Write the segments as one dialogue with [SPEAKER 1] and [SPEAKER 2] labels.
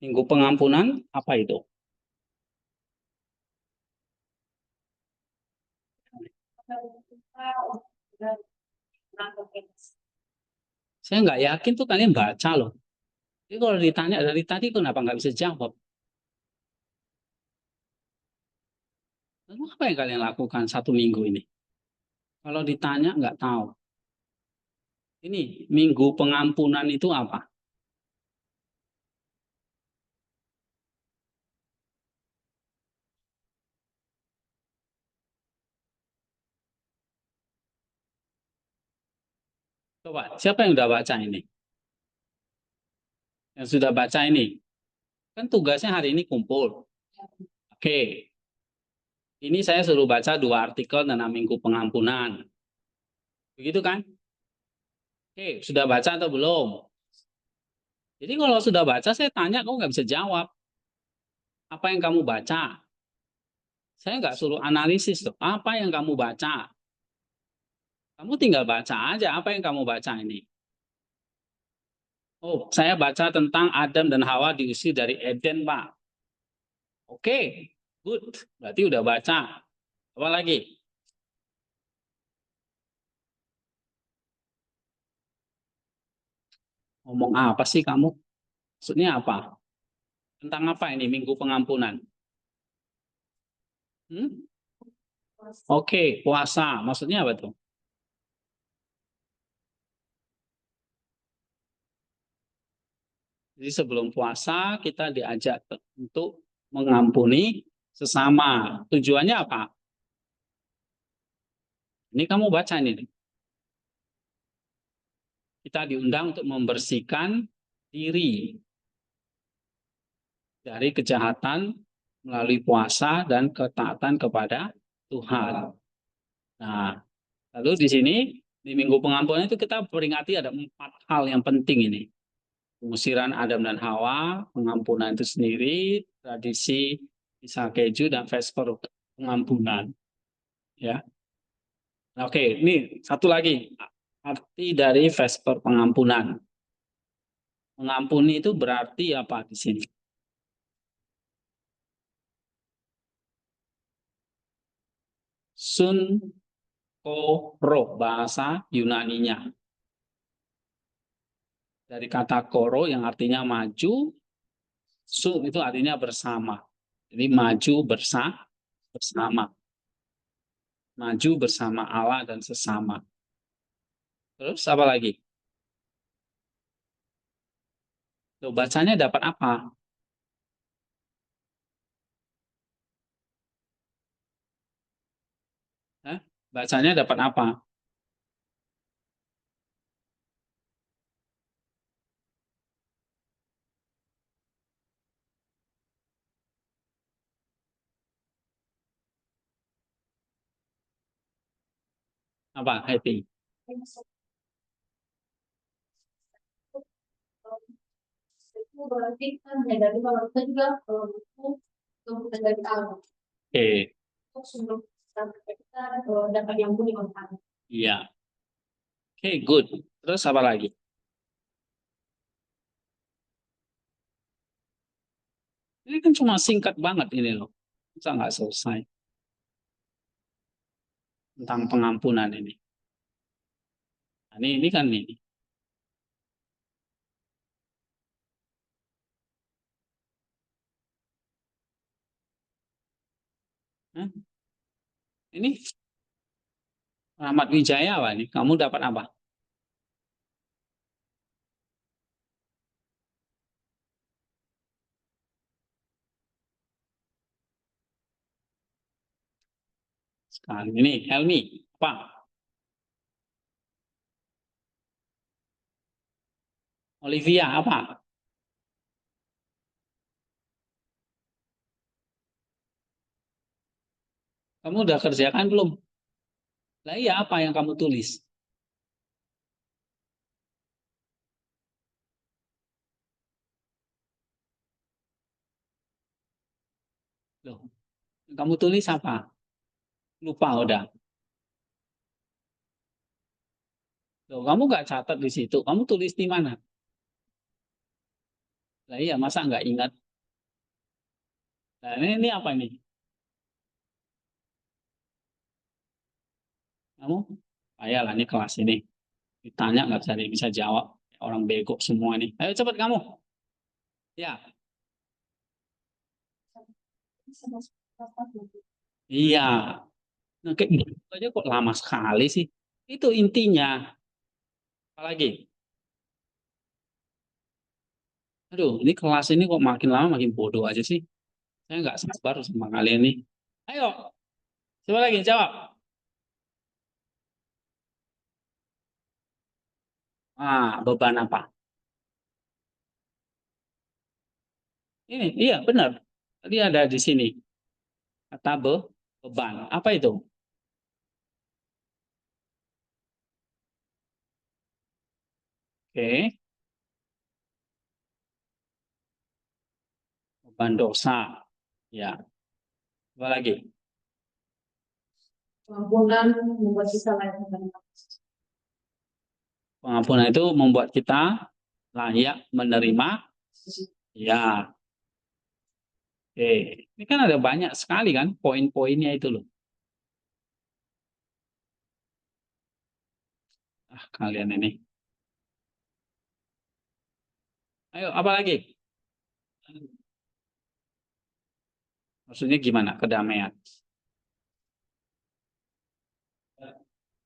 [SPEAKER 1] Minggu pengampunan apa itu? Saya nggak yakin tuh kalian baca loh. Jadi kalau ditanya dari tadi kenapa nggak bisa jawab? Lalu apa yang kalian lakukan 1 minggu ini? Kalau ditanya nggak tahu. Ini minggu pengampunan itu apa? Coba, siapa yang udah baca ini? Yang sudah baca ini? Kan tugasnya hari ini kumpul. Oke, ini saya suruh baca 2 artikel tentang minggu pengampunan. Begitu kan? Oke, sudah baca atau belum? Jadi kalau sudah baca, saya tanya, kamu nggak bisa jawab. Apa yang kamu baca? Saya nggak suruh analisis tuh. Apa yang kamu baca? Kamu tinggal baca aja apa yang kamu baca ini. Oh, saya baca tentang Adam dan Hawa diusir dari Eden, Pak. Oke, good. Berarti udah baca. Apa lagi? Ngomong apa sih kamu? Maksudnya apa? Tentang apa ini Minggu Pengampunan? Hmm? Oke, puasa. Maksudnya apa tuh? Jadi sebelum puasa kita diajak untuk mengampuni sesama. Tujuannya apa? Ini kamu baca ini. Kita diundang untuk membersihkan diri dari kejahatan melalui puasa dan ketaatan kepada Tuhan. Nah, lalu di sini di Minggu Pengampunan itu kita peringati ada 4 hal yang penting ini. Pengusiran Adam dan Hawa, pengampunan itu sendiri, tradisi Isa Keju dan Vesper pengampunan. Ya, nah, oke, ini satu lagi arti dari Vesper pengampunan. Mengampuni itu berarti apa di sini? Sun koro bahasa Yunaninya. Dari kata koro yang artinya maju, su itu artinya bersama. Jadi maju bersama. Maju bersama Allah dan sesama. Terus apa lagi? Tuh, bacanya dapat apa? Hah? Bacanya dapat apa? Apa? Happy.
[SPEAKER 2] Itu berarti kan ya dari bawah kita juga butuh kebutuhan dari alam.
[SPEAKER 1] Oke.
[SPEAKER 2] Untuk sebelum kita dapat yang punya manfaat.
[SPEAKER 1] Iya. Oke, good. Terus apa lagi? Ini kan cuma singkat banget ini loh. Bisa nggak selesai tentang pengampunan ini. Nah, ini kan ini. Hah? Ini Rahmat Wijaya apa nih? Kamu dapat apa? Sekarang ini Helmi, apa? Olivia, apa? Kamu udah kerjakan belum? Lah iya, apa yang kamu tulis? Loh, kamu tulis apa? Lupa udah. Loh, kamu nggak catat di situ. Kamu tulis di mana? Nah, iya, masa nggak ingat? Nah, ini apa ini? Kamu? Ayolah, ini kelas ini. Ditanya nggak bisa jawab. Orang bego semua nih. Ayo cepat kamu. Ya, iya. Nah, kayak gitu aja kok lama sekali sih. Itu intinya. Apalagi? Aduh, ini kelas ini kok makin lama makin bodoh aja sih. Saya nggak sabar sama kalian nih. Ayo, coba lagi jawab. Beban apa? Ini, iya benar. Tadi ada di sini. Kata beban. Apa itu? Oke, beban dosa. Ya, apa lagi?
[SPEAKER 2] Pengampunan membuat kita layak menerima.
[SPEAKER 1] Pengampunan itu membuat kita layak menerima. Ya, oke. Ini kan ada banyak sekali kan poin-poinnya itu loh. Kalian ini. Ayo, apa lagi? Maksudnya gimana? Kedamaian.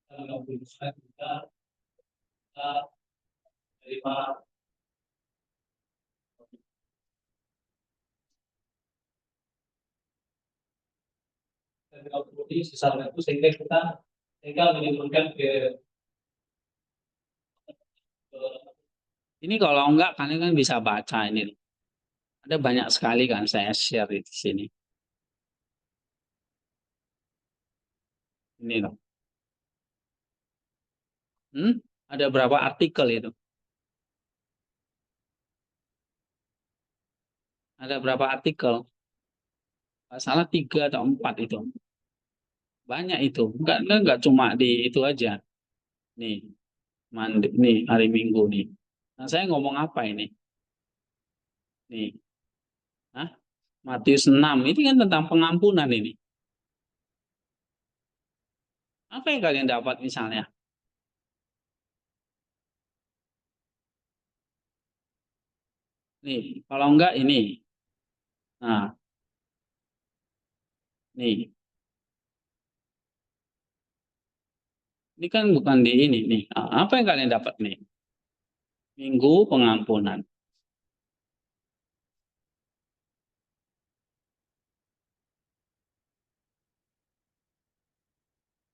[SPEAKER 1] Kalau bisa kita terima. Kalau sesaat itu sehingga kita tinggal menimbulkan ini kalau enggak kalian kan bisa baca ini. Ada banyak sekali kan saya share di sini. Ini loh. Hmm? Ada berapa artikel itu? Ada berapa artikel? Nggak salah 3 atau 4 itu. Banyak itu. Enggak cuma di itu aja. Nih, nih hari Minggu nih. Nah, saya ngomong apa ini? Nih, Hah? Matius 6. Ini kan tentang pengampunan ini. Apa yang kalian dapat misalnya? Nih, kalau enggak ini. Nah, nih. Ini kan bukan di ini nih. Apa yang kalian dapat nih? Minggu pengampunan.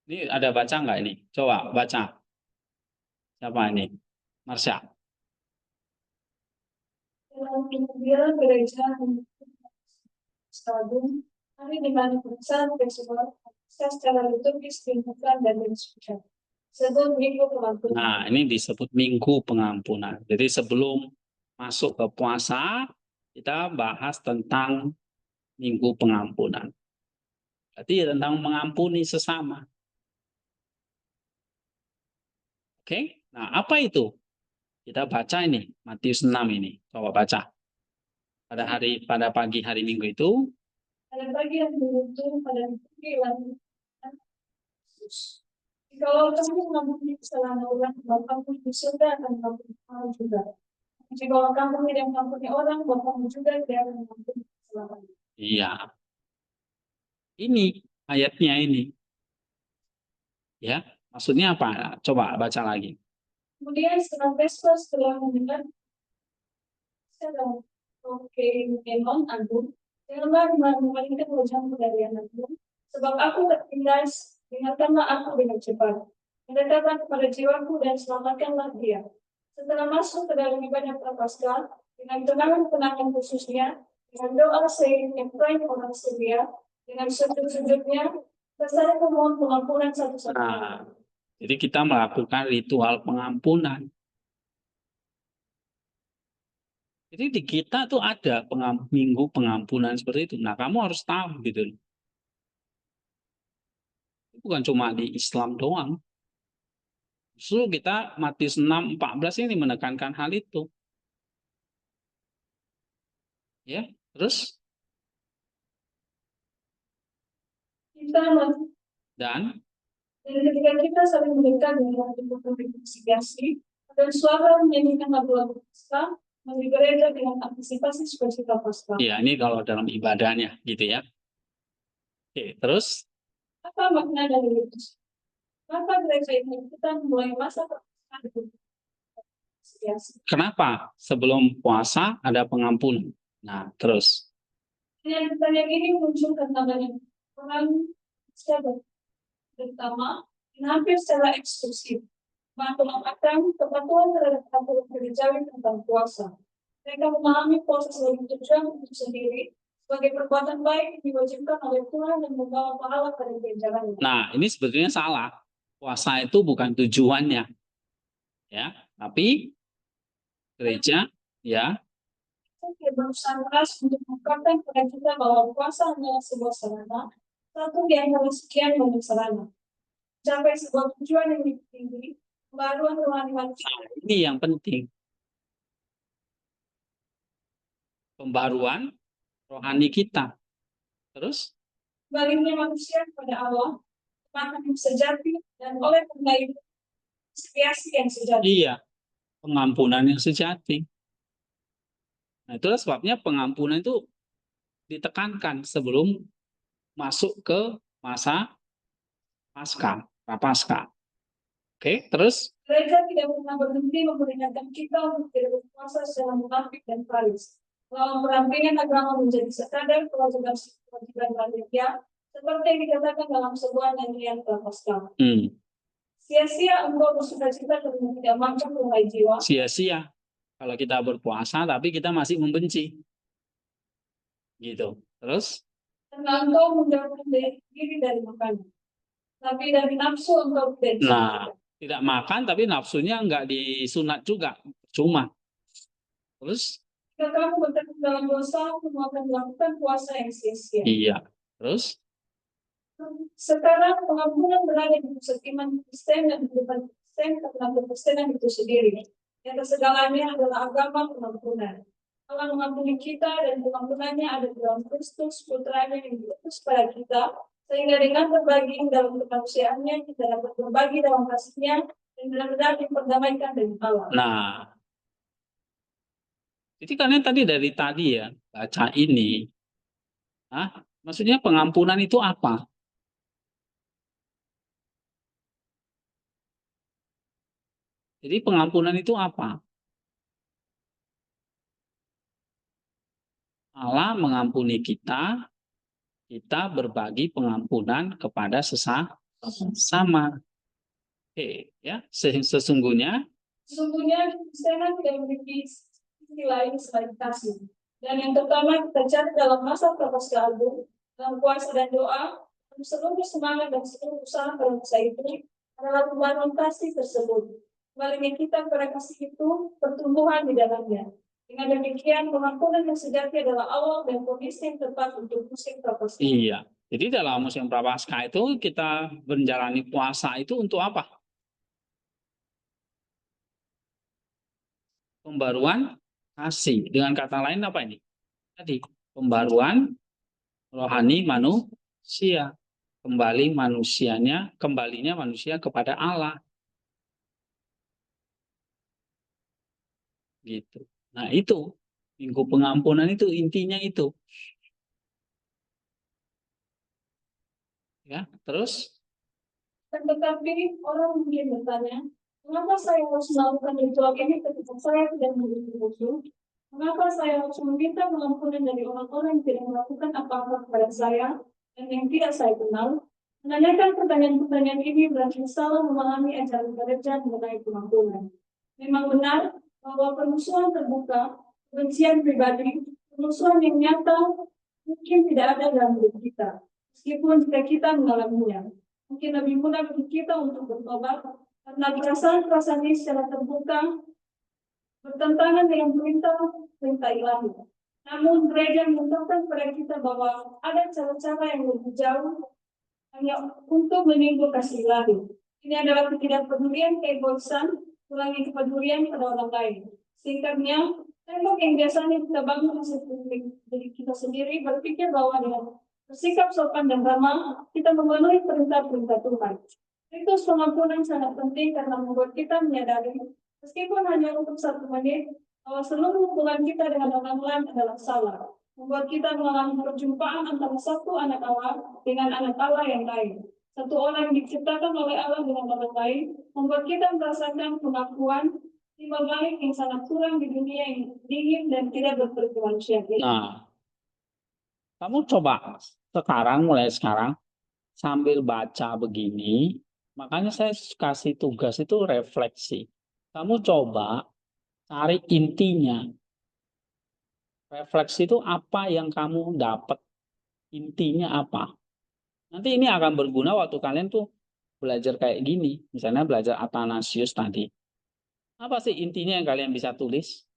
[SPEAKER 1] Ini ada baca nggak ini? Coba baca. Siapa ini? Marsha.
[SPEAKER 2] Kemudian gereja Stadium, kami dengan perusahaan festival saya secara liturgis diingatkan dan didiskusikan. Sebelum minggu pengampunan.
[SPEAKER 1] Nah, ini disebut Minggu Pengampunan. Jadi sebelum masuk ke puasa, kita bahas tentang Minggu Pengampunan. Berarti tentang mengampuni sesama. Oke? Nah, apa itu? Kita baca ini, Matius 6 ini. Coba baca. Pada pagi hari Minggu itu,
[SPEAKER 2] Pada pagi yang beruntung pada pagi kalau kamu mengampuni kesalahan orang, Bapamu di surga akan mengampuni kamu juga. Jika kamu tidak mengampuni orang, Bapamu juga tidak akan mengampuni kesalahan.
[SPEAKER 1] iya, ini ayatnya ini. Ya, maksudnya apa? Coba baca lagi.
[SPEAKER 2] Kemudian setelah Vespers telah mendengar secara oke memang agung, janganlah memalingkan wajahmu dari anakmu, sebab aku tertindas, dengarkanlah aku dengan cepat. Mendekatkan kepada jiwaku dan selamatkanlah dia. Setelah masuk ke dalam ibadah prapaskah, dengan kenangan-kenangan khususnya, dengan doa seiring Efraim orang Syria, dengan sujud-sujudnya, bersama memohon pengampunan satu-satunya.
[SPEAKER 1] Nah, jadi kita melakukan ritual pengampunan. Jadi di kita tuh ada minggu pengampunan seperti itu. Nah, kamu harus tahu gitu loh. Bukan cuma di Islam doang. Justru kita Matius 6:14 ini menekankan hal itu. Ya, terus
[SPEAKER 2] Kita
[SPEAKER 1] dan
[SPEAKER 2] dan ketika kita saling mendekat dengan rekonsiliasi dan suara menyanyikan lagu-lagu Paskah bagi gereja dengan antisipasi sukacita Paskah.
[SPEAKER 1] ya ini kalau dalam ibadahnya gitu ya. Oke, terus
[SPEAKER 2] Apa makna dari itu? Maka gereja ini kita mulai masa Paskah dengan rekonsiliasi.
[SPEAKER 1] kenapa sebelum puasa ada pengampunan? Nah, terus
[SPEAKER 2] Pertanyaan ini muncul karena banyak orang secara terutama dan hampir secara eksklusif mengamalkan kepatuhan terhadap aturan gerejawi tentang puasa. Mereka memahami puasa sebagai tujuan untuk sendiri, sebagai perbuatan baik yang diwajibkan oleh Tuhan dan membawa pahala pada gerejaannya.
[SPEAKER 1] nah, ini sebetulnya salah. Puasa itu bukan tujuannya, ya, tapi gereja, ya,
[SPEAKER 2] Kita berusaha keras untuk mengungkapkan kepada kita bahwa puasa adalah sebuah sarana, satu di antara sekian banyak sarana. Sampai sebuah tujuan yang lebih tinggi, pembaruan rohani manusia.
[SPEAKER 1] ini yang penting. Pembaruan rohani kita. Terus
[SPEAKER 2] Baliknya manusia kepada Allah, makan yang sejati, dan oleh karena itu, ekspiasi yang sejati.
[SPEAKER 1] iya, pengampunan yang sejati. Nah, itulah sebabnya pengampunan itu ditekankan sebelum masuk ke masa Paskah, Prapaskah. Oke, terus
[SPEAKER 2] Gereja tidak pernah berhenti memperingatkan kita untuk tidak berpuasa secara munafik dan faris. Dalam perampingan agama menjadi sekadar kewajiban manusia, seperti yang dikatakan dalam sebuah nyanyian Prapaskah. Sia-sia engkau bersukacita karena tidak makan wahai jiwa.
[SPEAKER 1] sia-sia kalau kita berpuasa tapi kita masih membenci. Gitu. Terus
[SPEAKER 2] Karena engkau menjauhkan diri dari makanan, tapi dari nafsu engkau tidak.
[SPEAKER 1] Nah, tidak makan tapi nafsunya enggak disunat juga, cuma. Terus
[SPEAKER 2] jika kamu bertekun dalam dosa, kamu akan melakukan puasa yang sia-sia.
[SPEAKER 1] iya. Terus
[SPEAKER 2] sekarang pengampunan berada di pusat iman Kristen dan di depan Kristen karena kekristenan itu sendiri. Yang segalanya adalah agama pengampunan. Allah mengampuni kita dan pengampunannya ada dalam Kristus Putranya yang diutus pada kita, sehingga dengan berbagi dalam kemanusiaannya kita dapat berbagi dalam kasihnya dan benar-benar diperdamaikan dengan Allah.
[SPEAKER 1] nah, jadi kalian dari tadi ya baca ini, maksudnya pengampunan itu apa? Jadi pengampunan itu apa? Allah mengampuni kita, kita berbagi pengampunan kepada sesama. Oke, ya, sesungguhnya
[SPEAKER 2] Kristen tidak memiliki sisi lain selain kasih. Dan yang pertama kita cari dalam masa Prapaskah Agung, dalam puasa dan doa, seluruh semangat dan seluruh usaha pada masa itu adalah pembaruan kasih tersebut. Baliknya kita kepada kasih itu pertumbuhan di dalamnya. Dengan demikian, pengampunan yang sejati adalah awal dan kondisi yang tepat untuk musim Prapaskah.
[SPEAKER 1] Iya, jadi dalam musim Prapaskah itu kita menjalani puasa itu untuk apa? Pembaruan kasih. Dengan kata lain apa ini? Tadi pembaruan rohani manusia. Kembalinya manusia kepada Allah. Gitu. Nah, itu minggu pengampunan itu intinya itu. Ya, terus
[SPEAKER 2] Tetapi orang mungkin bertanya, mengapa saya harus melakukan ritual ini ketika saya tidak memiliki musuh? Mengapa saya harus meminta pengampunan dari orang-orang yang tidak melakukan apa-apa kepada saya dan yang tidak saya kenal? Menanyakan pertanyaan-pertanyaan ini berarti salah memahami ajaran gereja mengenai pengampunan. Memang benar bahwa permusuhan terbuka, kebencian pribadi, permusuhan yang nyata mungkin tidak ada dalam hidup kita, meskipun jika kita mengalaminya. Mungkin lebih mudah bagi kita untuk bertobat karena perasaan-perasaan ini secara terbuka bertentangan dengan perintah ilahi. Namun gereja menunjukkan kepada kita bahwa ada cara-cara yang lebih jauh hanya untuk menyinggung kasih ilahi. Ini adalah ketidakpedulian keegoisan, ulangi kepedulian pada orang lain. Singkatnya, Tembok yang biasanya kita bangun dari kita sendiri berpikir bahwa dengan bersikap sopan dan ramah, kita memenuhi perintah-perintah Tuhan. Itu pengampunan sangat penting karena membuat kita menyadari, meskipun hanya untuk 1 menit, bahwa seluruh hubungan kita dengan orang lain adalah salah. Membuat kita mengalami perjumpaan antara satu anak Allah dengan anak Allah yang lain. Satu orang yang diciptakan oleh Allah dengan orang lain, membuat kita merasakan pengakuan timbal balik yang sangat kurang di dunia yang dingin dan tidak berkemanusiaan.
[SPEAKER 1] Nah, kamu coba mulai sekarang sambil baca begini, makanya saya kasih tugas itu refleksi. Kamu coba cari intinya. Refleksi itu apa yang kamu dapat, intinya apa. Nanti ini akan berguna waktu kalian tuh belajar kayak gini. Misalnya belajar Athanasius tadi. Apa sih intinya yang kalian bisa tulis?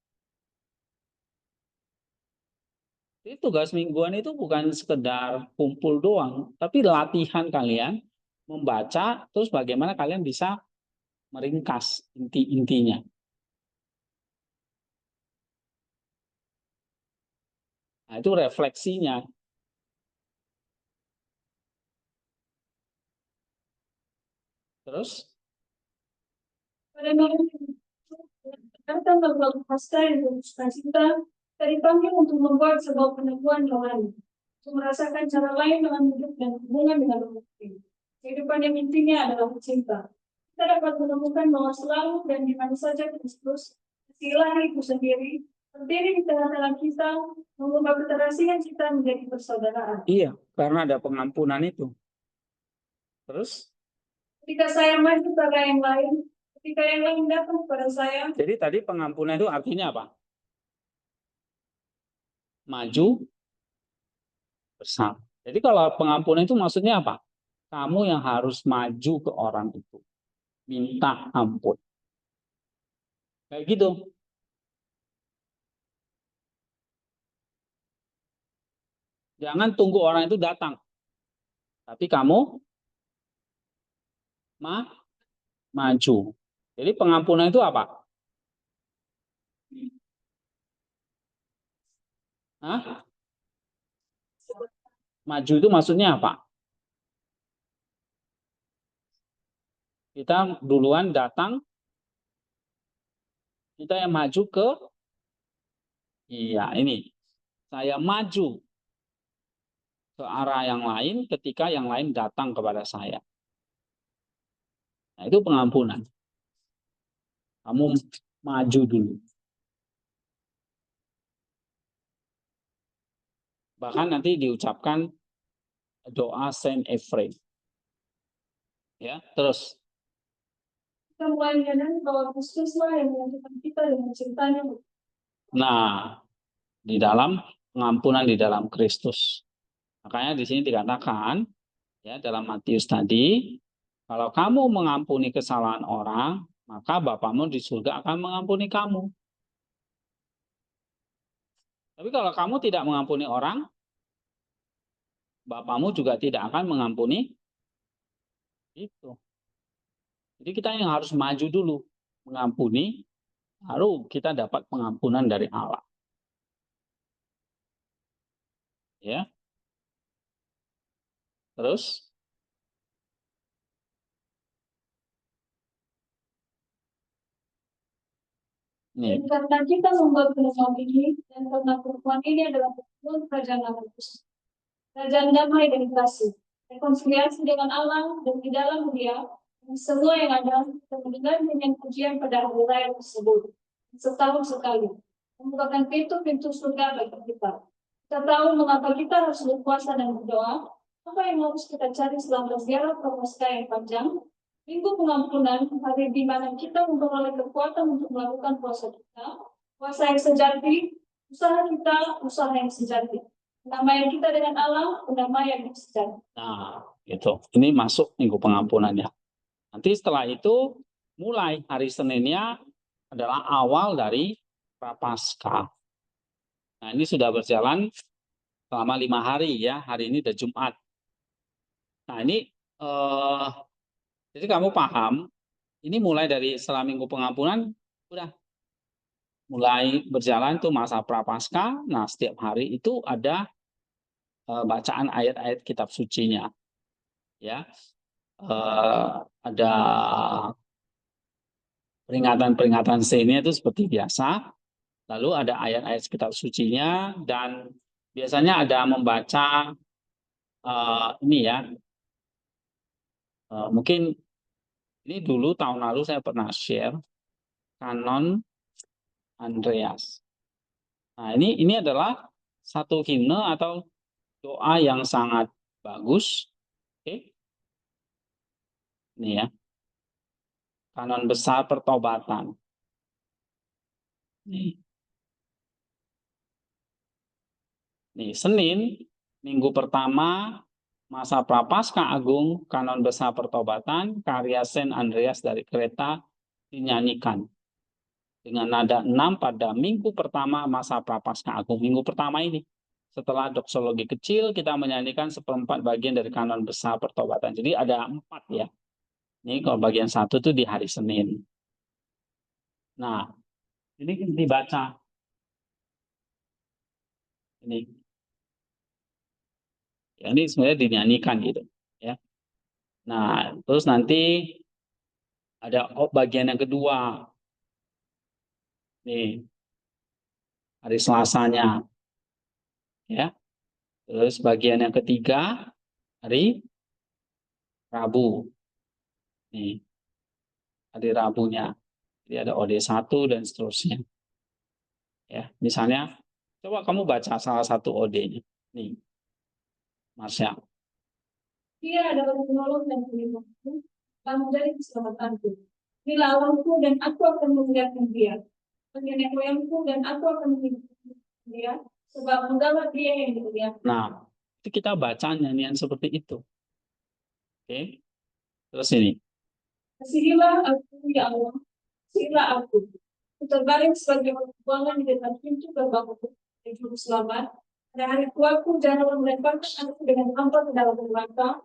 [SPEAKER 1] Jadi tugas mingguan itu bukan sekedar kumpul doang, tapi latihan kalian membaca, terus bagaimana kalian bisa meringkas inti-intinya. Nah, itu refleksinya. Terus?
[SPEAKER 2] Pada malam datang membangun pasca yang cinta, kita dipanggil untuk membuat sebuah penentuan rohani, untuk merasakan cara lain dalam hidup dan hubungan dengan orang lain. Kehidupan yang intinya adalah cinta. Kita dapat menemukan bahwa selalu dan di mana saja Kristus, si ilahi itu sendiri, berdiri di tengah-tengah kita, mengubah keterasingan kita menjadi persaudaraan.
[SPEAKER 1] Iya, karena ada pengampunan itu. Terus?
[SPEAKER 2] Ketika saya maju pada yang lain, ketika yang lain datang kepada saya.
[SPEAKER 1] Jadi tadi pengampunan itu artinya apa? Maju bersama. Jadi kalau pengampunan itu maksudnya apa? Kamu yang harus maju ke orang itu. Minta ampun. Kayak gitu. Jangan tunggu orang itu datang. Tapi kamu maju. Jadi pengampunan itu apa? Hah? Maju itu maksudnya apa? Kita duluan datang, kita yang maju ke, iya ini, saya maju ke arah yang lain ketika yang lain datang kepada saya. Nah, itu pengampunan. Kamu maju dulu. Bahkan nanti diucapkan doa Saint Ephraim. Ya, terus.
[SPEAKER 2] Kita mulai menyadari bahwa Kristuslah yang menyatukan kita dengan cintanya.
[SPEAKER 1] Nah, di dalam pengampunan di dalam Kristus. Makanya di sini dikatakan ya dalam Matius tadi, kalau kamu mengampuni kesalahan orang, maka Bapamu di surga akan mengampuni kamu. Tapi kalau kamu tidak mengampuni orang, Bapamu juga tidak akan mengampuni itu. Jadi kita yang harus maju dulu mengampuni, baru kita dapat pengampunan dari Allah. Ya. Terus
[SPEAKER 2] Dan karena kita membuat pertemuan ini, dan karena pertemuan ini adalah pertemuan kerajaan Allah, kerajaan damai dan kasih, rekonsiliasi dengan Allah dan di dalam Dia, semua yang ada dan mendengar dengan pujian pada hari raya tersebut setahun sekali, membukakan pintu-pintu surga bagi kita. Kita tahu mengapa kita harus berpuasa dan berdoa, apa yang harus kita cari selama ziarah pramuska yang panjang, Minggu pengampunan, hari di mana kita memperoleh kekuatan untuk melakukan puasa kita, puasa yang sejati, usaha kita, usaha yang sejati. Pendamaian kita dengan Allah, pendamaian yang sejati. Nah,
[SPEAKER 1] itu. Ini masuk minggu pengampunannya. Nanti setelah itu, mulai hari Seninnya adalah awal dari Prapaskah. Nah, ini sudah berjalan selama 5 hari ya. Hari ini udah Jumat. Nah, ini jadi kamu paham, ini mulai dari setelah minggu pengampunan, udah mulai berjalan tuh masa Prapaskah. Nah, setiap hari itu ada bacaan ayat-ayat kitab sucinya, ya. Ada peringatan-peringatan seni itu seperti biasa. Lalu ada ayat-ayat kitab sucinya dan biasanya ada membaca ini ya. Mungkin ini dulu tahun lalu saya pernah share Kanon Andreas. Nah, ini adalah satu himne atau doa yang sangat bagus. Oke. Ini ya. Kanon besar pertobatan. Nih. Nih, Senin, minggu pertama masa Prapaskah Agung, Kanon Besar Pertobatan, karya Saint Andreas dari Kreta dinyanyikan dengan nada 6 pada minggu pertama masa Prapaskah Agung. Minggu pertama ini. Setelah doksologi kecil, kita menyanyikan seperempat bagian dari Kanon Besar Pertobatan. Jadi ada 4 ya. Ini kalau bagian 1 itu di hari Senin. Nah, ini dibaca. Ini. Ya, ini sebenarnya dinyanyikan gitu. Ya. Nah, terus nanti ada bagian yang kedua. Nih, hari Selasanya. Ya. Terus bagian yang ketiga, hari Rabu. Nih, hari Rabunya. Jadi ada OD1 dan seterusnya. Ya, misalnya, coba kamu baca salah satu OD-nya. Nih, Marsha.
[SPEAKER 2] Dia adalah penolong dan pelindungku, kamu dari keselamatanku. Inilah Allahku dan aku akan memuliakan dia. Nenek moyangku dan aku akan memuliakan dia, sebab engkaulah dia yang dimuliakan.
[SPEAKER 1] Nah, itu kita baca nyanyian seperti itu. Oke. Terus ini.
[SPEAKER 2] Kasihilah aku, ya Allah. Kasihilah aku. Terbaring sebagai perbuangan di depan pintu gerbangku di juru selamat. Pada hari tuaku janganlah melemparkan aku dengan hampa ke dalam neraka.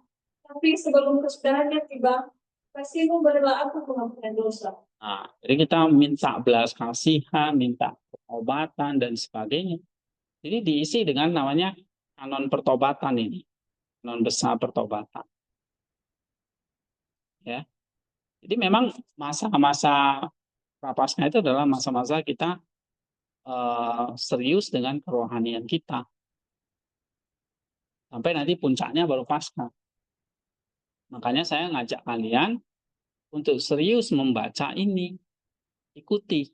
[SPEAKER 2] Tapi sebelum kesudahannya tiba, kasihmu berilah aku pengampunan dosa.
[SPEAKER 1] Nah, jadi kita minta belas kasihan, minta pertobatan dan sebagainya. Jadi diisi dengan namanya kanon pertobatan ini, kanon besar pertobatan. Ya, jadi memang masa-masa Prapaskah itu adalah masa-masa kita serius dengan kerohanian kita. Sampai nanti puncaknya baru Paskah. Makanya saya ngajak kalian untuk serius membaca ini, ikuti.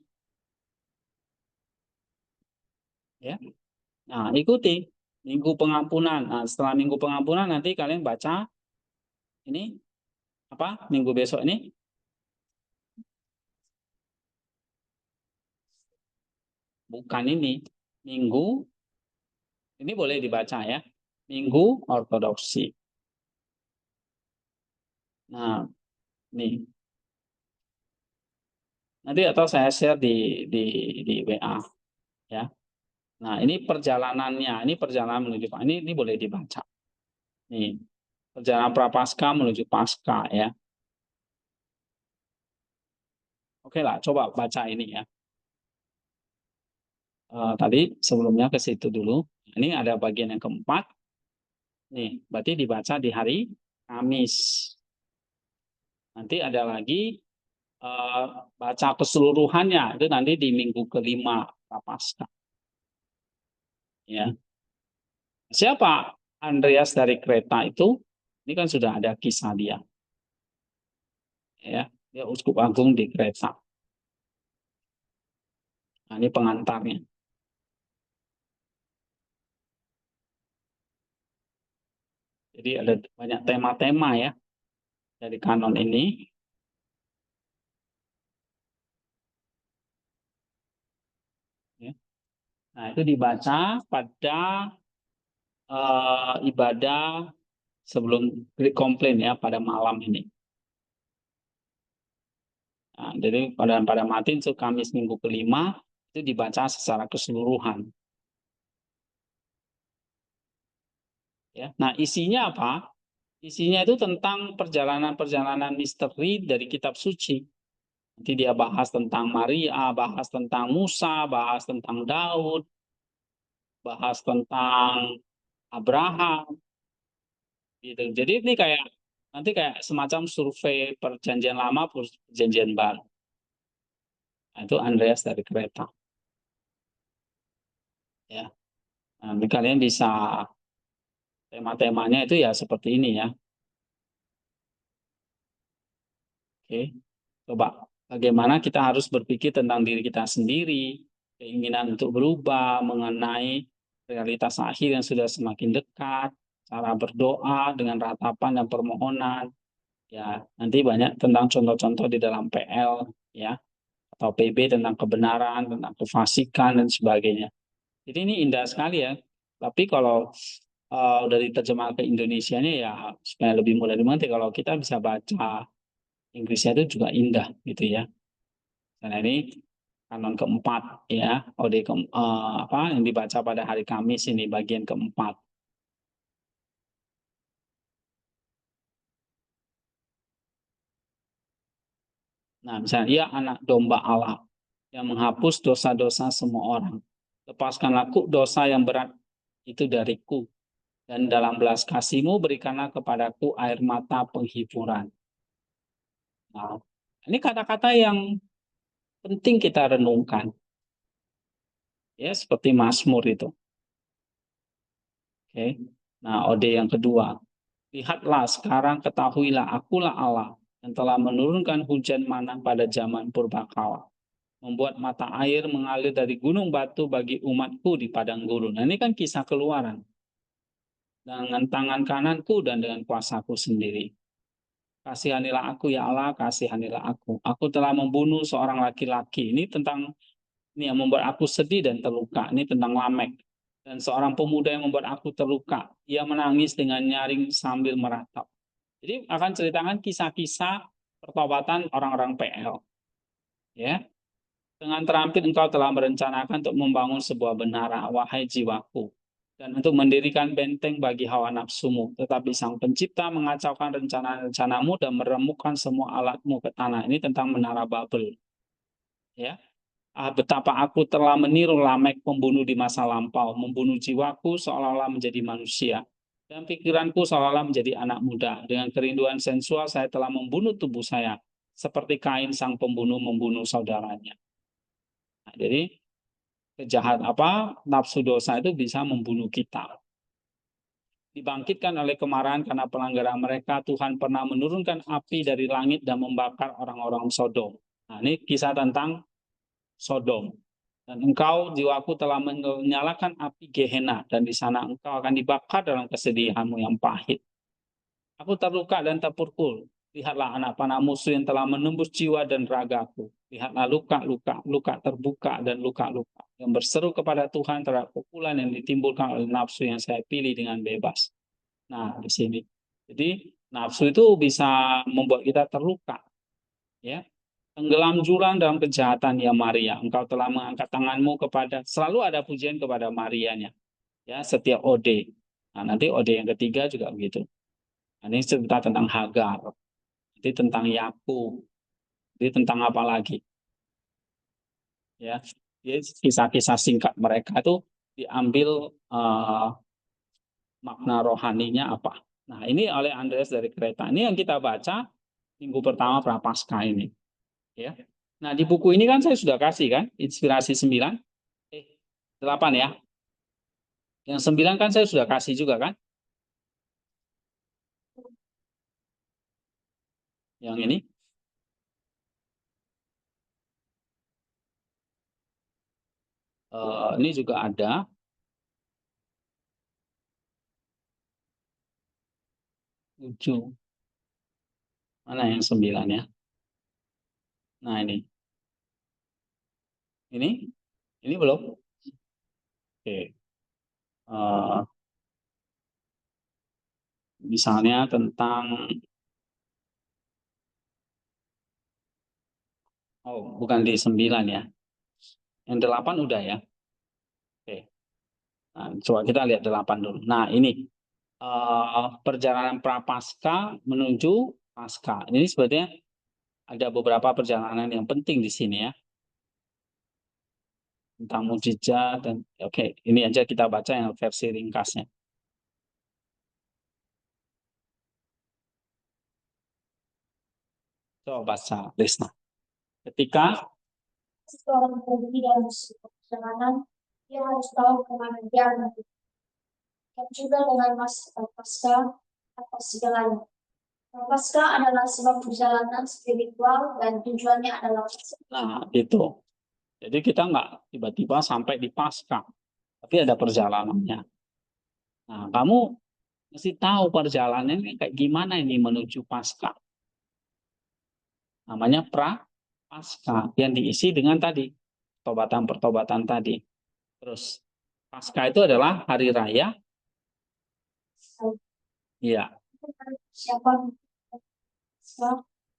[SPEAKER 1] Ya, nah ikuti Minggu Pengampunan. Nah, setelah Minggu Pengampunan nanti kalian baca ini apa? Minggu besok ini bukan ini. Minggu ini boleh dibaca ya. Minggu Ortodoksi. Nah, nih. Nanti atau saya share di WA ya. Nah, ini perjalanannya, ini perjalanan menuju ini boleh dibaca. Nih, perjalanan Prapaskah menuju Paskah ya. Oke lah, coba baca ini ya. Tadi sebelumnya ke situ dulu. Ini ada bagian yang keempat. Nih, berarti dibaca di hari Kamis. Nanti ada lagi baca keseluruhannya itu nanti di minggu kelima Prapaskah. Ya. Siapa Andreas dari Kreta itu? Ini kan sudah ada kisah dia. Ya, dia uskup agung di Kreta. Nah, ini pengantarnya. Jadi ada banyak tema-tema ya dari kanon ini. Ya. Nah, itu dibaca pada ibadah sebelum Great Complaint ya pada malam ini. Nah, jadi pada Martin Kamis minggu kelima itu dibaca secara keseluruhan. Ya. Nah, isinya apa? Isinya itu tentang perjalanan-perjalanan misteri dari kitab suci. Nanti dia bahas tentang Maria, bahas tentang Musa, bahas tentang Daud, bahas tentang Abraham, gitu. Jadi ini kayak nanti kayak semacam survei perjanjian lama perjanjian baru. Nah, itu Andreas dari Kreta. Ya, nanti kalian bisa tema-temanya itu ya seperti ini ya. Oke, coba bagaimana kita harus berpikir tentang diri kita sendiri, keinginan untuk berubah, mengenai realitas akhir yang sudah semakin dekat, cara berdoa dengan ratapan dan permohonan. Ya, nanti banyak tentang contoh-contoh di dalam PL, ya, atau PB tentang kebenaran, tentang kefasikan dan sebagainya. Jadi ini indah sekali ya. Tapi kalau udah diterjemah ke Indonesianya ya supaya lebih mudah dimengerti. Kalau kita bisa baca Inggrisnya itu juga indah gitu ya. Karena ini kanon keempat ya, apa yang dibaca pada hari Kamis ini bagian keempat. Nah, misalnya ia anak domba Allah yang menghapus dosa-dosa semua orang. Lepaskanlah aku dosa yang berat itu dariku, dan dalam belas kasih-Mu berikanlah kepadaku air mata penghiburan. Nah, ini kata-kata yang penting kita renungkan. Ya, seperti Mazmur itu. Oke. Nah, ode yang kedua. Lihatlah sekarang ketahuilah akulah Allah yang telah menurunkan hujan mana pada zaman purbakala. Membuat mata air mengalir dari gunung batu bagi umatku di padang gurun. Nah, ini kan kisah keluaran. Dengan tangan kananku dan dengan kuasaku sendiri. Kasihanilah aku ya Allah, kasihanilah aku. Aku telah membunuh seorang laki-laki. Ini tentang ini yang membuat aku sedih dan terluka. Ini tentang Lamek. Dan seorang pemuda yang membuat aku terluka. Ia menangis dengan nyaring sambil meratap. Jadi akan ceritakan kisah-kisah pertobatan orang-orang PL. Ya, dengan terampil engkau telah merencanakan untuk membangun sebuah menara, wahai jiwaku, dan untuk mendirikan benteng bagi hawa nafsumu. Tetapi Sang Pencipta mengacaukan rencana-rencanamu dan meremukkan semua alatmu ke tanah. Ini tentang menara Babel. Ya, betapa aku telah meniru Lamek pembunuh di masa lampau, membunuh jiwaku seolah-olah menjadi manusia. Dan pikiranku seolah-olah menjadi anak muda. Dengan kerinduan sensual saya telah membunuh tubuh saya. Seperti Kain sang pembunuh membunuh saudaranya. Nah, jadi nafsu dosa itu bisa membunuh kita. Dibangkitkan oleh kemarahan karena pelanggaran mereka, Tuhan pernah menurunkan api dari langit dan membakar orang-orang Sodom. Nah, ini kisah tentang Sodom. Dan engkau, jiwaku, telah menyalakan api Gehenna, dan di sana engkau akan dibakar dalam kesedihanmu yang pahit. Aku terluka dan terpukul. Lihatlah anak panah musuh yang telah menembus jiwa dan ragaku. Lihatlah luka terbuka dan luka-luka yang berseru kepada Tuhan terhadap pukulan yang ditimbulkan oleh nafsu yang saya pilih dengan bebas. Nah, di sini. Jadi, nafsu itu bisa membuat kita terluka. Ya, tenggelam jurang dalam kejahatan ya Maria. Engkau telah mengangkat tanganmu kepada, selalu ada pujian kepada Marianya. Ya, setiap ode. Nah, nanti ode yang ketiga juga begitu. Nah, ini cerita tentang Hagar. Nanti tentang Yakub. Nanti tentang apa lagi? Ya, kisah-kisah singkat mereka itu diambil makna rohaninya apa. Nah, ini oleh Andreas dari Kreta. Ini yang kita baca minggu pertama Prapaskah ini. Ya. Nah, di buku ini kan saya sudah kasih kan, inspirasi 9. 8 ya. Yang 9 kan saya sudah kasih juga kan. Yang ini. Ini juga ada. Ujung. Mana yang 9 ya? Nah, ini. Ini belum. Oke. Misalnya tentang bukan di 9 ya. Yang 8 udah ya. Oke. Nah, coba kita lihat 8 dulu. Nah, ini perjalanan prapaskah menuju pasca. Ini sebetulnya ada beberapa perjalanan yang penting di sini ya. Tentang mujizat dan oke, ini aja kita baca yang versi ringkasnya. Coba baca, Lisna. Ketika
[SPEAKER 2] seorang pergi dalam sebuah perjalanan, dia harus tahu kemana dia menuju. Dan juga dengan masa pasca atas segalanya. Pasca adalah sebuah perjalanan spiritual dan tujuannya adalah
[SPEAKER 1] nah itu. Jadi kita nggak tiba-tiba sampai di pasca, tapi ada perjalanannya. Nah, kamu mesti tahu perjalanannya kayak gimana ini menuju pasca. Namanya pasca yang diisi dengan tadi pertobatan tadi. Terus pasca itu adalah hari raya. Iya.
[SPEAKER 2] siapa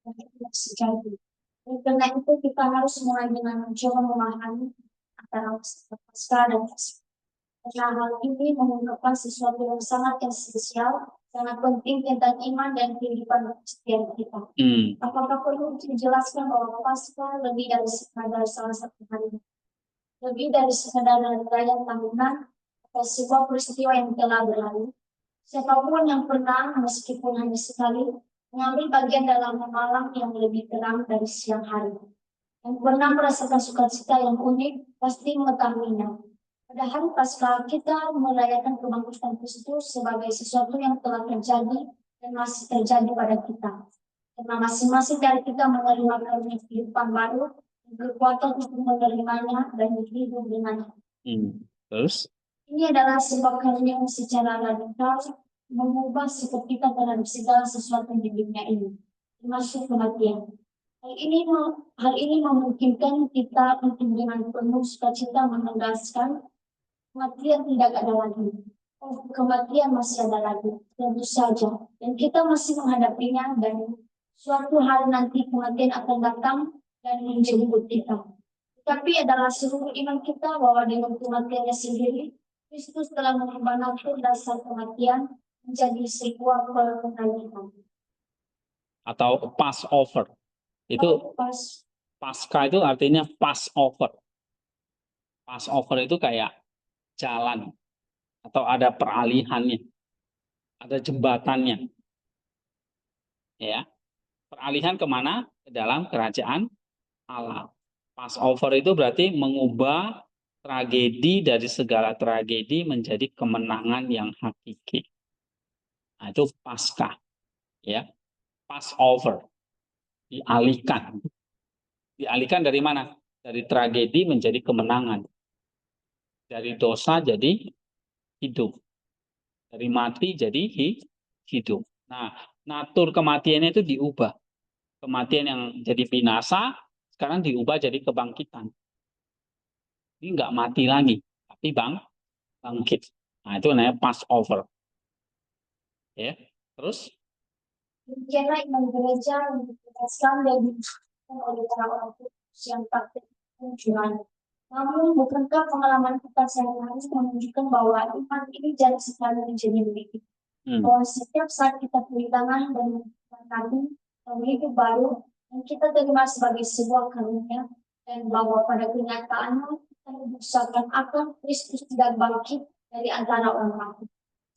[SPEAKER 2] yang sejati. Karena itu kita harus mulai dengan mencoba memahami antara pasca dan pasca. Karena hal ini mengungkapkan sesuatu yang sangat esensial, sangat penting tentang iman dan kehidupan Kristen kita. Apakah perlu dijelaskan bahwa Paskah lebih dari sekadar salah satu hari, lebih dari sekadar raya tahunan atau sebuah peristiwa yang telah berlalu? Siapapun yang pernah, meskipun hanya sekali, mengambil bagian dalam malam yang lebih terang dari siang hari, yang pernah merasakan sukacita yang unik, pasti mengetahuinya. Pada hari Paskah kita merayakan kebangkitan Kristus sebagai sesuatu yang telah terjadi dan masih terjadi pada kita. Karena masing-masing dari kita menerima karunia kehidupan baru, kekuatan untuk menerimanya dan hidup dengannya.
[SPEAKER 1] Terus?
[SPEAKER 2] Ini adalah sebuah karunia yang secara radikal mengubah sikap kita terhadap segala sesuatu di dunia ini, termasuk kematian. Hal ini memungkinkan kita untuk dengan penuh sukacita menegaskan kematian tidak ada lagi. Oh, kematian masih ada lagi, tentu saja. Dan kita masih menghadapinya dan suatu hari nanti kematian akan datang dan menjemput kita. Tapi adalah seluruh iman kita bahwa dengan kematiannya sendiri, Kristus telah mengubah natur dasar kematian menjadi sebuah pengalihan.
[SPEAKER 1] Atau Passover. Itu Pasca itu artinya Passover. Passover itu kayak jalan atau ada peralihannya, ada jembatannya, ya. Peralihan kemana? Ke dalam kerajaan Allah. Passover itu berarti mengubah tragedi dari segala tragedi menjadi kemenangan yang hakiki. Nah, itu Paskah, ya. Passover, dialihkan. Dialihkan dari mana? Dari tragedi menjadi kemenangan. Dari dosa jadi hidup. Dari mati jadi hidup. Nah, natur kematiannya itu diubah. Kematian yang jadi binasa, sekarang diubah jadi kebangkitan. Ini nggak mati lagi, tapi bangkit. Nah, itu namanya Passover. Ya, terus?
[SPEAKER 2] Demikianlah iman gereja yang ditegaskan dan dilakukan oleh para orang kudus yang praktik kunjungan. Namun, bukankah pengalaman kita sehari-hari menunjukkan bahwa iman ini jarang sekali menjadi milik kita? Bahwa setiap saat kita kehilangan dan menikmati hidup baru yang kita terima sebagai sebuah karunia, dan bahwa pada kenyataannya kita hidup seakan-akan Kristus tidak bangkit dari antara orang mati.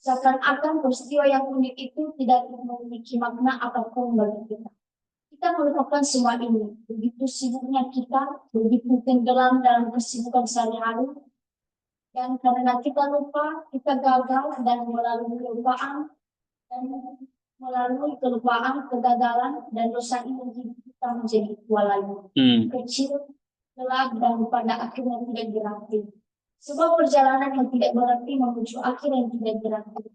[SPEAKER 2] Seakan-akan peristiwa yang unik itu tidak memiliki makna apapun bagi kita. Kita melupakan semua ini. Begitu sibuknya kita, begitu tenggelam dalam kesibukan sehari-hari, dan karena kita lupa, kita gagal dan melalui kelupaan, kegagalan, dan dosa ini kita menjadi tua lagi, kecil, gelap, dan pada akhirnya tidak berarti. Sebuah perjalanan yang tidak berarti menuju akhir yang tidak berarti.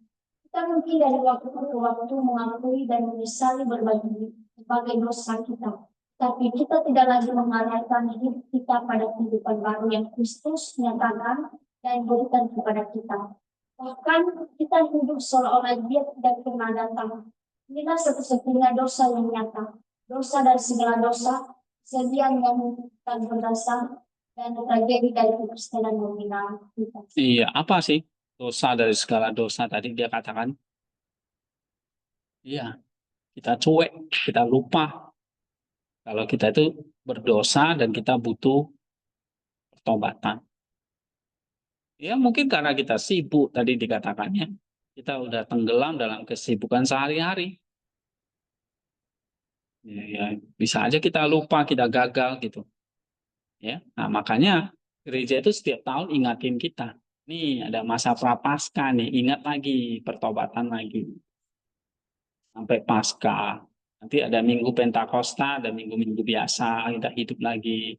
[SPEAKER 2] Kita mungkin dari waktu ke waktu mengakui dan menyesali berbagai dosa kita. Tapi kita tidak lagi mengarahkan hidup kita pada kehidupan baru yang Kristus nyatakan dan berikan kepada kita. Bahkan kita hidup seolah-olah dia tidak pernah datang. Inilah satu-satunya dosa yang nyata. Dosa dari segala dosa, kesedihan yang tak berdasar, dan tragedi dari kekristenan nominal kita.
[SPEAKER 1] Iya, apa sih dosa dari segala dosa tadi dia katakan? Iya, kita cuek, kita lupa. Kalau kita itu berdosa dan kita butuh pertobatan. Ya mungkin karena kita sibuk tadi dikatakannya. Kita udah tenggelam dalam kesibukan sehari-hari. Ya, bisa aja kita lupa, kita gagal gitu. Ya, nah makanya gereja itu setiap tahun ingatin kita. Nih ada masa prapaskah nih, ingat lagi pertobatan lagi sampai Paskah. Nanti ada Minggu Pentakosta, ada minggu-minggu biasa kita hidup lagi.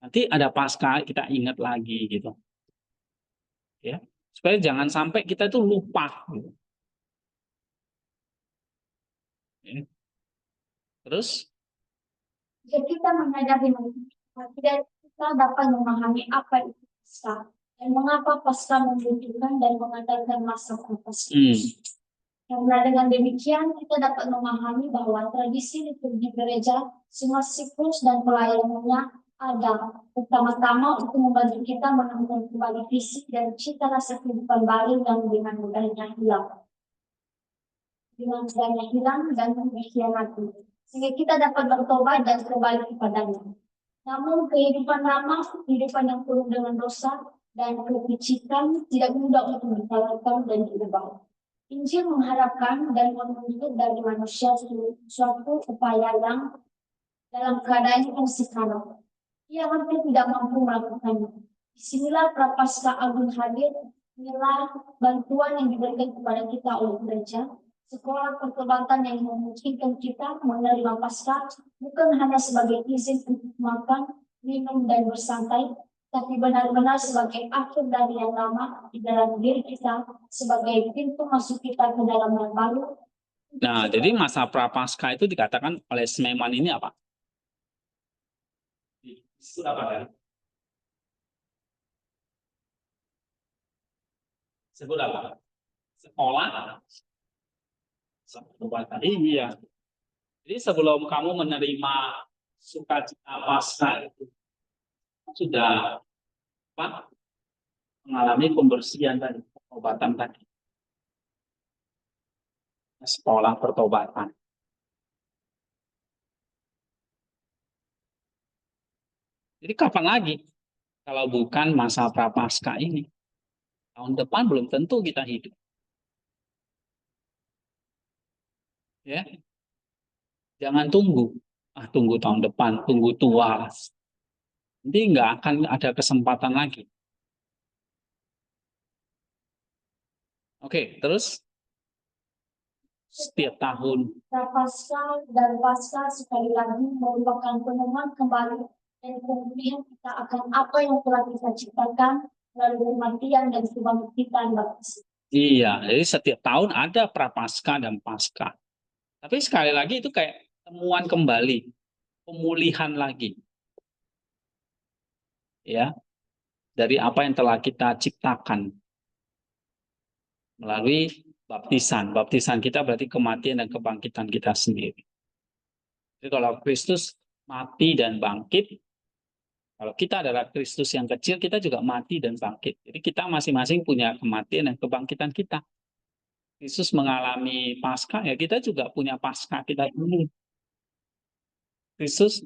[SPEAKER 1] Nanti ada Paskah kita ingat lagi gitu. Ya, supaya jangan sampai kita itu lupa. Gitu. Ya. Terus,
[SPEAKER 2] Jika kita menyadari tidak kita dapat memahami apa itu pasca dan mengapa pasca membutuhkan dan mengadakan masa pasca. Karena dengan demikian kita dapat memahami bahwa tradisi liturgi gereja, semua siklus dan pelayanannya ada pertama-tama untuk membantu kita menemukan kembali fisik dan cita rasa kehidupan baru yang dengan mudahnya hilang dan mengkhianati, sehingga kita dapat bertobat dan kembali kepadanya. Namun kehidupan lama, kehidupan yang penuh dengan dosa dan kepicikan tidak mudah untuk dikalahkan dan diubah. Injil mengharapkan dan menuntut dari manusia suatu upaya yang dalam keadaan yang sekarang ia hampir tidak mampu melakukannya. Disinilah Prapaskah Agung hadir, inilah bantuan yang diberikan kepada kita oleh gereja, sekolah pertobatan yang memungkinkan kita menerima Paskah bukan hanya sebagai izin untuk makan, minum, dan bersantai, tapi benar-benar sebagai akhir dari yang lama di dalam diri kita, sebagai pintu masuk kita ke dalam yang baru.
[SPEAKER 1] nah jadi masa Prapaskah itu dikatakan oleh Smeman ini apa? Itu apa ya? Sebut apa? Sekolah. Iya. Jadi sebelum kamu menerima sukacita Paskah itu sudah apa? Mengalami pembersihan dan pertobatan tadi. Sekolah pertobatan. Jadi kapan lagi kalau bukan masa Prapaskah ini? Tahun depan belum tentu kita hidup. Ya, jangan tunggu. Tunggu tahun depan, tunggu tua. Nanti nggak akan ada kesempatan lagi. Oke, terus setiap tahun.
[SPEAKER 2] Prapaskah dan Paskah sekali lagi merupakan penemuan kembali dan pemulihan kita akan apa yang telah kita ciptakan melalui kematian dan kebangkitan baptis.
[SPEAKER 1] Iya, jadi setiap tahun ada Prapaskah dan Paskah. Tapi sekali lagi itu kayak temuan kembali, pemulihan lagi. Ya, dari apa yang telah kita ciptakan melalui baptisan. Baptisan kita berarti kematian dan kebangkitan kita sendiri. Jadi kalau Kristus mati dan bangkit, kalau kita adalah Kristus yang kecil, kita juga mati dan bangkit. Jadi kita masing-masing punya kematian dan kebangkitan kita. Kristus mengalami Paskah, ya kita juga punya Paskah kita ini. Kristus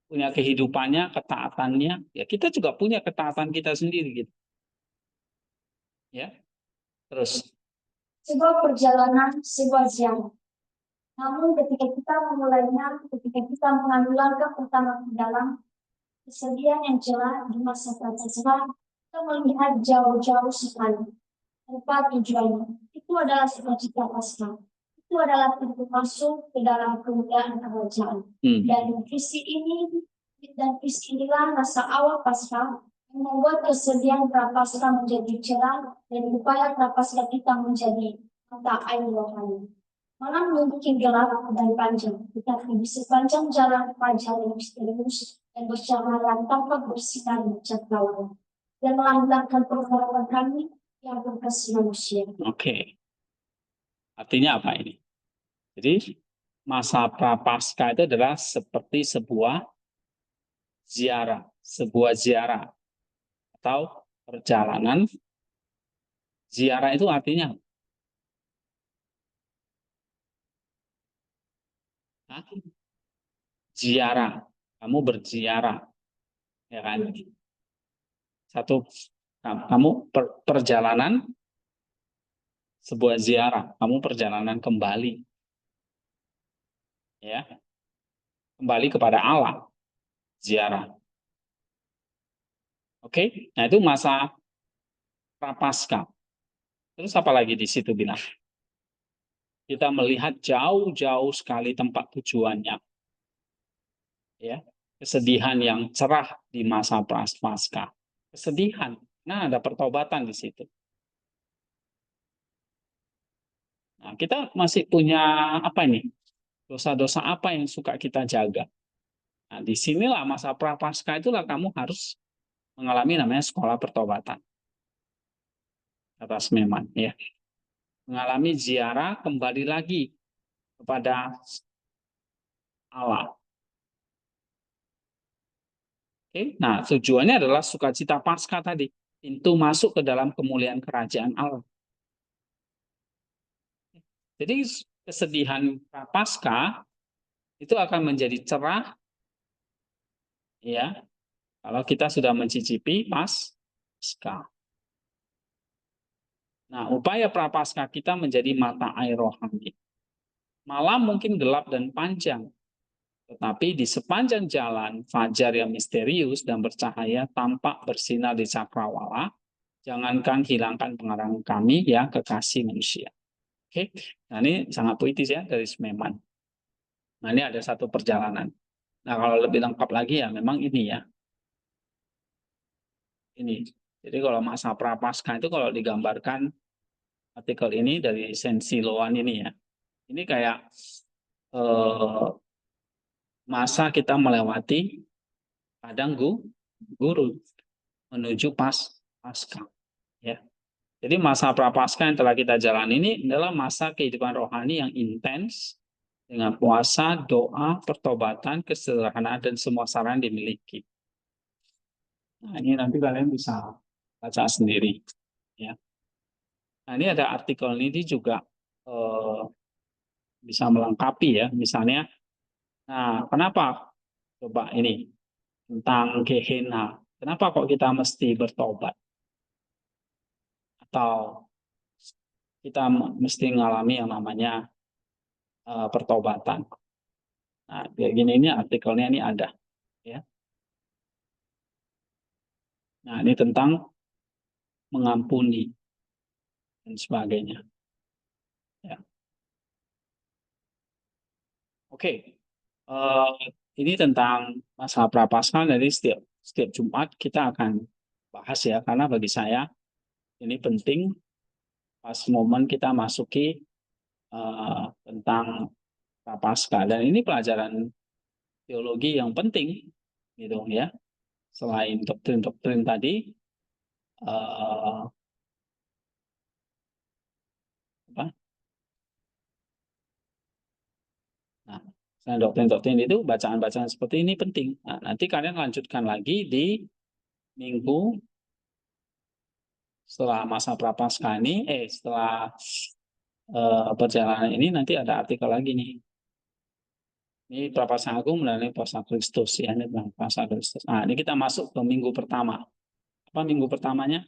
[SPEAKER 1] punya kehidupannya, ketaatannya, ya kita juga punya ketaatan kita sendiri gitu. Ya. Terus
[SPEAKER 2] Sebuah perjalanan, sebuah jalan. Namun ketika kita memulainya, ketika kita mengambil langkah pertama ke dalam kesedihan yang jelas di masa prapaskah, kita melihat jauh-jauh sekali tempat tujuannya. Itu adalah sukacita Paskah. Itu adalah pintu masuk ke dalam kemuliaan kerajaan. Dan visi inilah rasa awal Paskah yang membuat kesedihan prapaskah menjadi cerah dan upaya prapaskah kita menjadi mata air rohani. Malam mungkin gelap dan panjang, tetapi di sepanjang jalan fajar yang misterius dan bercahaya tanpa bersinar bercakrawala dan melambangkan pengharapan kami yang berkasih manusia.
[SPEAKER 1] Oke. Artinya apa ini? Jadi masa Prapaskah itu adalah seperti sebuah ziarah atau perjalanan. Ziarah itu artinya ziarah, kamu berziarah, ya kan? Satu, kamu perjalanan sebuah ziarah, kamu perjalanan kembali, ya, kembali kepada Allah, ziarah. Oke, nah itu masa prapaskah. Terus apa lagi di situ bilang? Kita melihat jauh-jauh sekali tempat tujuannya, ya, kesedihan yang cerah di masa prapaskah. Kesedihan, nah ada pertobatan di situ. Nah, kita masih punya apa ini? Dosa-dosa apa yang suka kita jaga? Nah, disinilah masa prapaskah itulah kamu harus mengalami namanya sekolah pertobatan atas Meman, ya. Mengalami ziarah kembali lagi kepada Allah. Oke, nah tujuannya adalah sukacita Paskah tadi, pintu masuk ke dalam kemuliaan kerajaan Allah. Jadi kesedihan Prapaskah itu akan menjadi cerah, ya, kalau kita sudah mencicipi Paskah. Nah, upaya Prapaskah kita menjadi mata air rohani. Malam mungkin gelap dan panjang, tetapi di sepanjang jalan fajar yang misterius dan bercahaya tampak bersinar di cakrawala. Jangankan hilangkan pengarang kami, ya kekasih manusia. Oke, nah ini sangat puitis ya dari Smeman. Nah ini ada satu perjalanan. Nah kalau lebih lengkap lagi ya memang ini ya. Ini. Jadi kalau masa Prapaskah itu kalau digambarkan artikel ini dari Sensi Loan ini ya. Ini kayak masa kita melewati padang gurun menuju Paskah. Ya. Jadi masa Prapaskah yang telah kita jalani ini adalah masa kehidupan rohani yang intens dengan puasa, doa, pertobatan, kesederhanaan, dan semua saran dimiliki. Nah, ini nanti kalian bisa baca sendiri. Ya. Nah, ini ada artikel ini juga bisa melengkapi ya. Misalnya, nah kenapa? Coba ini tentang Gehenna. Kenapa kok kita mesti bertobat? Atau kita mesti mengalami yang namanya pertobatan. Nah, kayak gini ini artikelnya ini ada, ya. Nah, ini tentang mengampuni dan sebagainya. Ya. Oke, ini tentang masa prapaskah. Jadi setiap Jumat kita akan bahas ya, karena bagi saya ini penting pas momen kita masuki tentang prapaskah. Dan ini pelajaran teologi yang penting, gitu ya. Selain doktrin-doktrin tadi, apa? Nah, selain doktrin-doktrin itu bacaan-bacaan seperti ini penting. Nah, nanti kalian lanjutkan lagi di minggu setelah masa prapaskah ini, setelah perjalanan ini nanti ada artikel lagi nih. Ini prapaskah agung melalui puasa Kristus ya, ini puasa Kristus. Nah, ini kita masuk ke minggu pertama. Apa minggu pertamanya?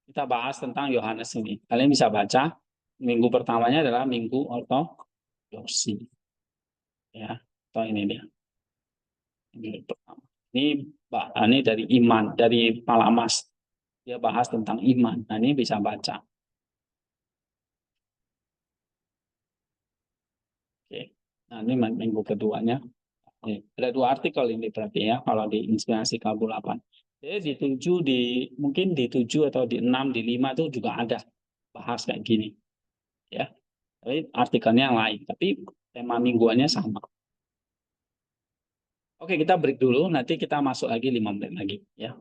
[SPEAKER 1] Kita bahas tentang Yohanes ini. Kalian bisa baca. Minggu pertamanya adalah minggu ortodoksi. Ya, atau ini dia. Minggu pertama. Ini dari iman, dari Palamas. Dia bahas tentang iman. Nah, ini bisa baca. Oke. Nah, ini minggu keduanya. Ada dua artikel ini berarti ya, kalau di Inspirasi Kabul 8. Jadi di 7, mungkin di 7 atau di 6, di 5 itu juga ada bahas kayak gini. Ya. Tapi artikelnya yang lain, tapi tema mingguannya sama. Oke, kita break dulu, nanti kita masuk lagi 5 menit lagi ya.